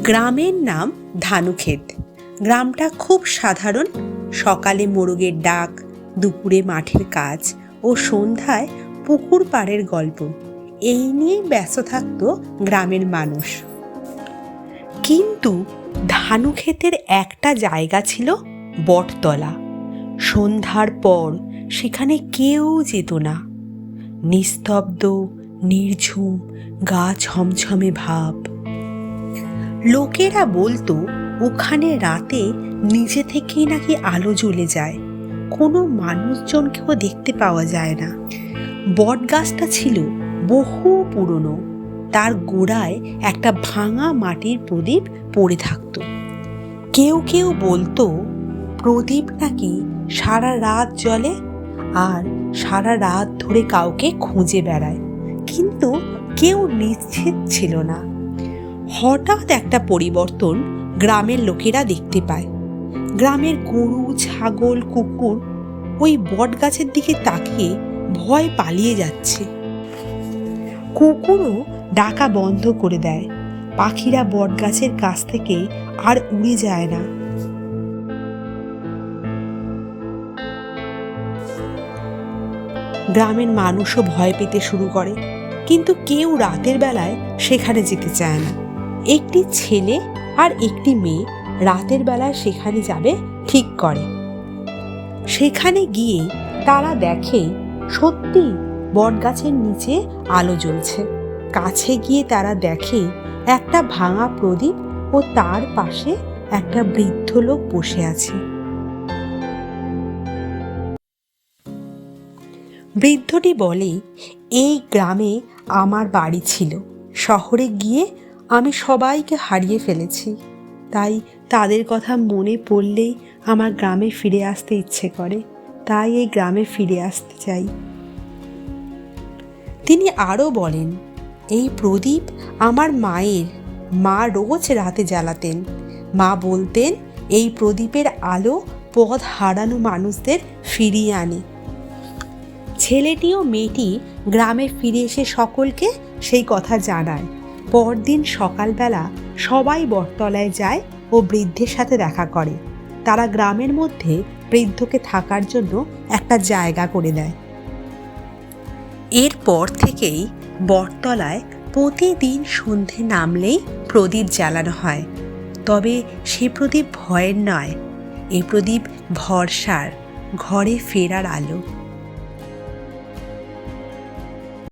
গ্রামের নাম ধানুক্ষেত। গ্রামটা খুব সাধারণ। সকালে মোরগের ডাক, দুপুরে মাঠের কাজ ও সন্ধ্যায় পুকুর পাড়ের গল্প, এই নিয়েই ব্যস্ত থাকত গ্রামের মানুষ। কিন্তু ধানুক্ষেতের একটা জায়গা ছিল বটতলা। সন্ধ্যার পর সেখানে কেউ যেত না। নিস্তব্ধ, নির্ঝুম, গা ছমছমে ভাব। লোকেরা বলতো ওখানে রাতে নিজে থেকেই নাকি আলো জ্বলে যায়, কোনো মানুষজনকেও দেখতে পাওয়া যায় না। বট গাছটা ছিল বহু পুরনো, তার গোড়ায় একটা ভাঙা মাটির প্রদীপ পড়ে থাকত। কেউ কেউ বলতো প্রদীপ নাকি সারা রাত জ্বলে আর সারা রাত ধরে কাউকে খুঁজে বেড়ায়, কিন্তু কেউ নিশ্চিত ছিল না। হঠাৎ একটা পরিবর্তন গ্রামের লোকেরা দেখতে পায়। গ্রামের গরু, ছাগল, কুকুর ওই বট গাছের দিকে তাকিয়ে ভয় পালিয়ে যাচ্ছে। কুকুরও ডাকা বন্ধ করে দেয়। পাখিরা বট গাছের কাছ থেকে আর উড়ে যায় না। গ্রামের মানুষও ভয় পেতে শুরু করে, কিন্তু কেউ রাতের বেলায় সেখানে যেতে চায় না। একটি ছেলে আর একটি মেয়ে রাতের বেলায় সেখানে যাবে ঠিক করে। সেখানে গিয়ে তারা দেখে সত্যি বটগাছের নিচে আলো জ্বলছে। কাছে গিয়ে তারা দেখে একটা ভাঙা প্রদীপ ও তার পাশে একটা বৃদ্ধ লোক বসে আছে। বৃদ্ধটি বলে, এই গ্রামে আমার বাড়ি ছিল, শহরে গিয়ে আমি সবাইকে হারিয়ে ফেলেছি, তাই তাদের কথা মনে পড়লেই আমার গ্রামে ফিরে আসতে ইচ্ছে করে, তাই এই গ্রামে ফিরে আসতে চাই। তিনি আরও বলেন, এই প্রদীপ আমার মায়ের। মা রোজ রাতে জ্বালাতেন। মা বলতেন এই প্রদীপের আলো পথ হারানো মানুষদের ফিরিয়ে আনে। ছেলেটি ও মেয়েটি গ্রামে ফিরে এসে সকলকে সেই কথা জানায়। পরদিন সকালবেলা সবাই বটতলায় যায় ও বৃদ্ধের সাথে দেখা করে। তারা গ্রামের মধ্যে বৃদ্ধকে থাকার জন্য একটা জায়গা করে দেয়। এরপর থেকেই বটতলায় প্রতিদিন সন্ধে নামলেই প্রদীপ জ্বালানো হয়। তবে সে প্রদীপ ভয়ের নয়, এ প্রদীপ ভরসার, ঘরে ফেরার আলো।